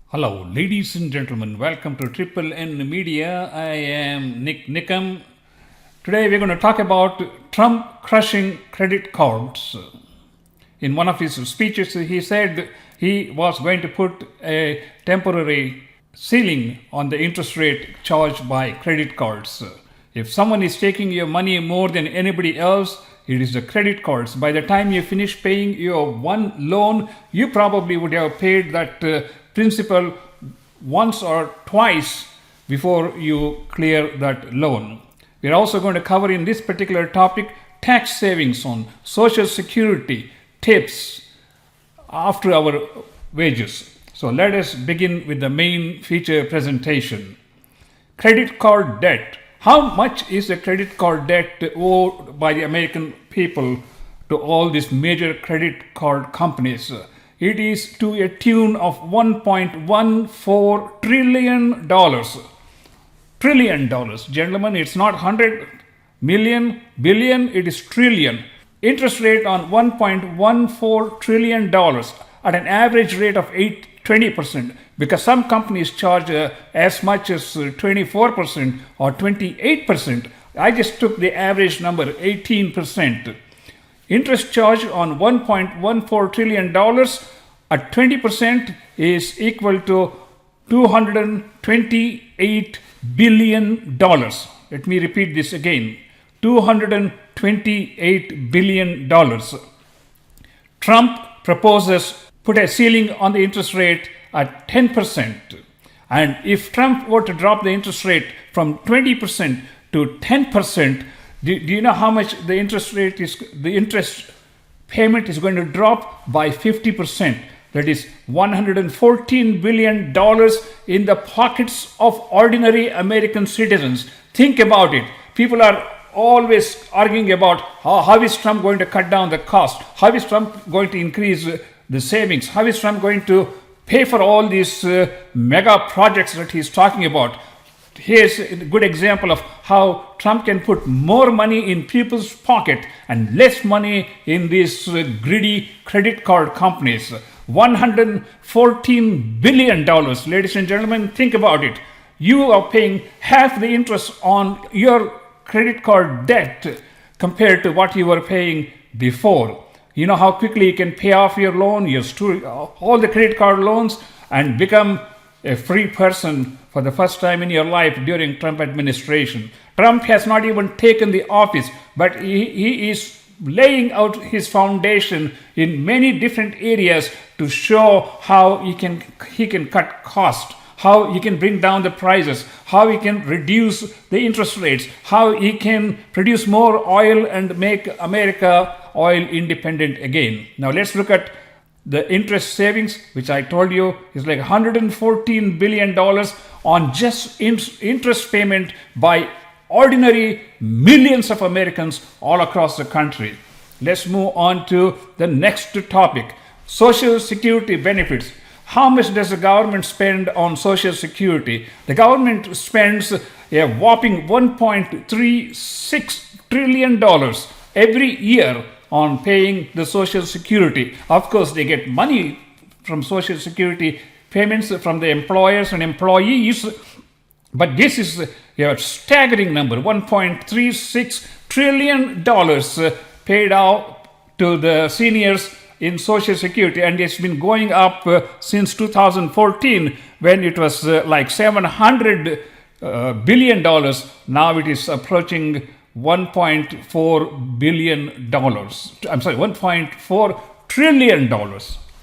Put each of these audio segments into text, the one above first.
Hello, ladies and gentlemen. Welcome to Triple N Media. I am NIK NIKAM. Today we're going to talk about Trump crushing credit cards. In one of his speeches, he said he was going to put a temporary ceiling on the interest rate charged by credit cards. If someone is taking your money more than anybody else, it is the credit cards. By the time you finish paying your one loan, you probably would have paid that principal once or twice before you clear that loan. We're also going to cover in this particular topic tax savings on Social Security, tips after our wages. So let us begin with the main feature presentation. Credit card debt. How much is the credit card debt owed by the American people to all these major credit card companies? It is to a tune of $1.14 trillion. Trillion dollars. Gentlemen, it's not 100 million, billion, it is trillion. Interest rate on $1.14 trillion at an average rate of 20%, because some companies charge as much as 24% or 28%. I just took the average number, 18%. Interest charge on $1.14 trillion at 20% is equal to $228 billion. Let me repeat this again. $228 billion. Trump proposes put a ceiling on the interest rate at 10%. And if Trump were to drop the interest rate from 20% to 10%, do you know how much the interest payment is going to drop? By 50%. That is $114 billion in the pockets of ordinary American citizens. Think about it. People are always arguing about how is Trump going to cut down the cost? How is Trump going to increase the savings? How is Trump going to pay for all these mega projects that he's talking about? Here's a good example of how Trump can put more money in people's pocket and less money in these greedy credit card companies. $114 billion. Ladies and gentlemen, think about it. You are paying half the interest on your credit card debt compared to what you were paying before. You know how quickly you can pay off your loan, all the credit card loans, and become a free person for the first time in your life during Trump administration. Trump has not even taken the office, but he is laying out his foundation in many different areas to show how he can cut cost, how he can bring down the prices, how he can reduce the interest rates, how he can produce more oil and make America oil independent again. Now let's look at the interest savings, which I told you is like $114 billion on just interest payment by ordinary millions of Americans all across the country. Let's move on to the next topic. Social Security benefits. How much does the government spend on Social Security? The government spends a whopping $1.36 trillion every year on paying the Social Security. Of course, they get money from Social Security payments from the employers and employees, but this is a staggering number, $1.36 trillion paid out to the seniors in Social Security, and it's been going up since 2014 when it was like $700 billion. Now it is approaching $1.4 billion. I'm sorry, $1.4 trillion.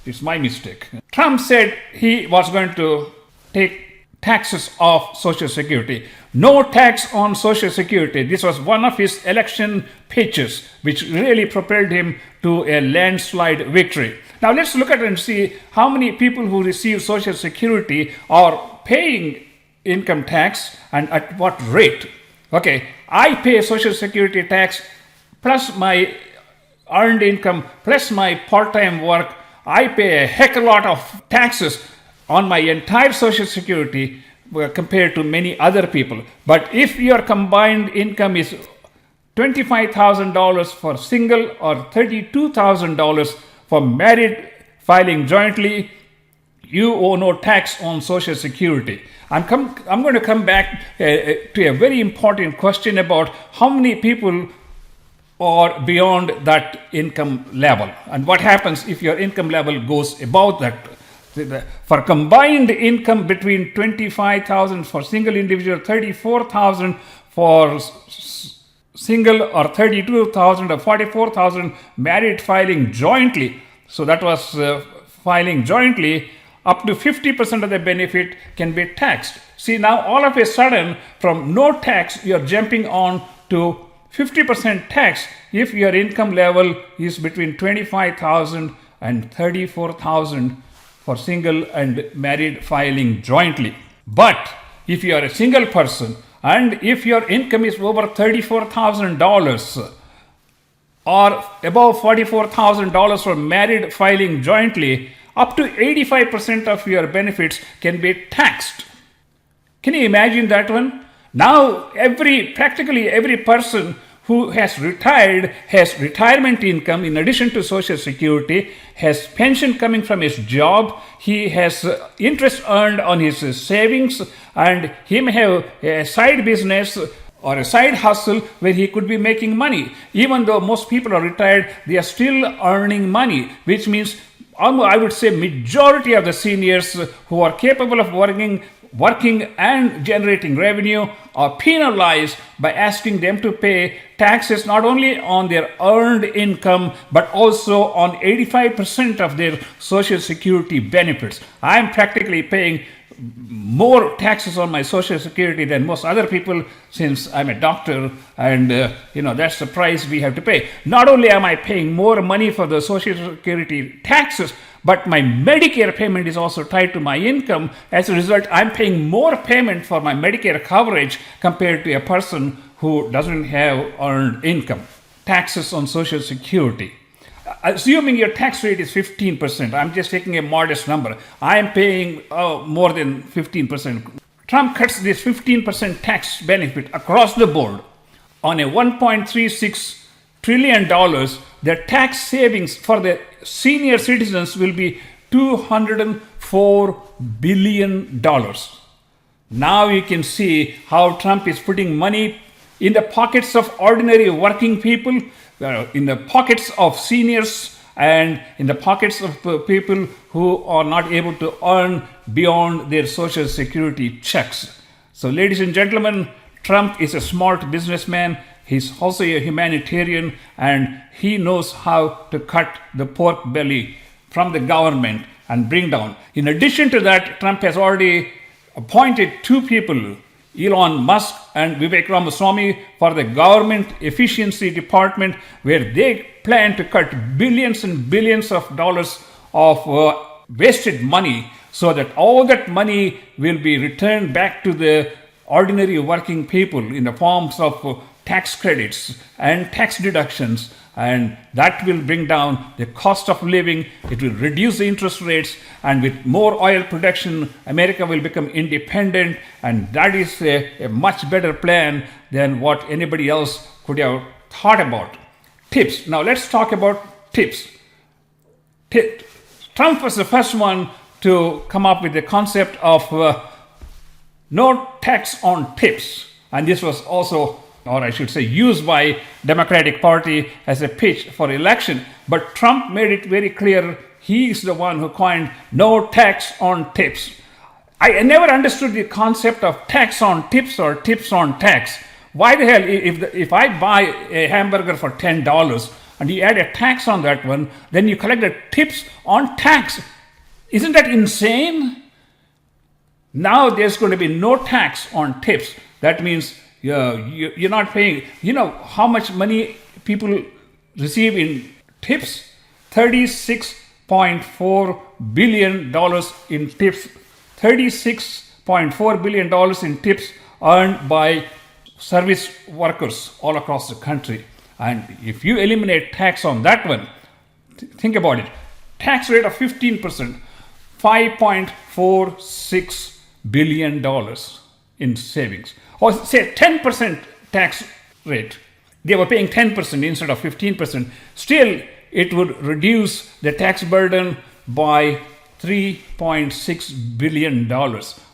It's my mistake. Trump said he was going to take taxes off Social Security. No tax on Social Security. This was one of his election pitches, which really propelled him to a landslide victory. Now let's look at it and see how many people who receive Social Security are paying income tax and at what rate. Okay, I pay Social Security tax plus my earned income plus my part-time work. I pay a heck of a lot of taxes on my entire Social Security compared to many other people. But if your combined income is $25,000 for single or $32,000 for married filing jointly, you owe no tax on Social Security. I'm going to come back to a very important question about how many people are beyond that income level and what happens if your income level goes above that. For combined income between 25,000 for single individual, 34,000 for single, or 32,000 or 44,000 married filing jointly. So that was filing jointly. Up to 50% of the benefit can be taxed. See, now all of a sudden, from no tax, you're jumping on to 50% tax if your income level is between 25,000 and 34,000 for single and married filing jointly. But if you are a single person and if your income is over $34,000 or above $44,000 for married filing jointly, up to 85% of your benefits can be taxed. Can you imagine that one? Now, practically every person who has retired has retirement income in addition to Social Security, has pension coming from his job, he has interest earned on his savings, and he may have a side business or a side hustle where he could be making money. Even though most people are retired, they are still earning money, which means I would say majority of the seniors who are capable of working and generating revenue are penalized by asking them to pay taxes not only on their earned income but also on 85% of their Social Security benefits. I am practically paying more taxes on my Social Security than most other people, since I'm a doctor, and that's the price we have to pay. Not only am I paying more money for the Social Security taxes, but my Medicare payment is also tied to my income. As a result, I'm paying more payment for my Medicare coverage compared to a person who doesn't have earned income. Taxes on Social Security. Assuming your tax rate is 15%, I'm just taking a modest number, I am paying more than 15%. Trump cuts this 15% tax benefit across the board. On a $1.36 trillion, the tax savings for the senior citizens will be $204 billion. Now you can see how Trump is putting money in the pockets of ordinary working people, in the pockets of seniors, and in the pockets of people who are not able to earn beyond their Social Security checks. So, ladies and gentlemen, Trump is a smart businessman. He's also a humanitarian, and he knows how to cut the pork belly from the government and bring down. In addition to that, Trump has already appointed two people, Elon Musk and Vivek Ramaswamy, for the government efficiency department, where they plan to cut billions and billions of dollars of wasted money, so that all that money will be returned back to the ordinary working people in the forms of tax credits and tax deductions, and that will bring down the cost of living. It will reduce the interest rates, and with more oil production, America will become independent, and that is a much better plan than what anybody else could have thought about. Tips. Now let's talk about tips. Trump was the first one to come up with the concept of no tax on tips, and this was also, or I should say, used by Democratic Party as a pitch for election. But Trump made it very clear he is the one who coined no tax on tips. I never understood the concept of tax on tips or tips on tax. Why the hell, if I buy a hamburger for $10 and you add a tax on that one, then you collect the tips on tax? Isn't that insane? Now there's going to be no tax on tips. That means you're not paying. You know how much money people receive in tips? $36.4 billion in tips. $36.4 billion in tips earned by service workers all across the country. And if you eliminate tax on that one, think about it. Tax rate of 15%, $5.46 billion in savings. Or say 10% tax rate. They were paying 10% instead of 15%. Still, it would reduce the tax burden by $3.6 billion.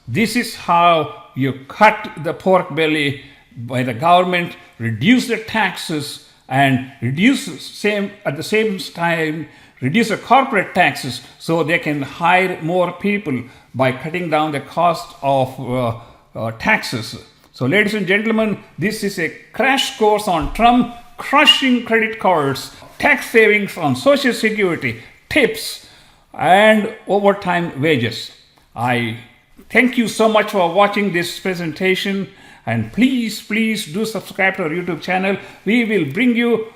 This is how you cut the pork belly by the government, reduce the taxes, and at the same time reduce the corporate taxes so they can hire more people by cutting down the cost of taxes. So, ladies and gentlemen, this is a crash course on Trump crushing credit cards, tax savings on Social Security, tips, and overtime wages. I thank you so much for watching this presentation, and please do subscribe to our YouTube channel. We will bring you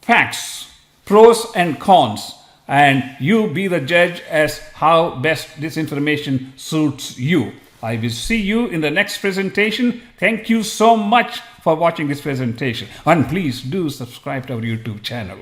facts, pros and cons, and you be the judge as how best this information suits you. I will see you in the next presentation. Thank you so much for watching this presentation, and please do subscribe to our YouTube channel.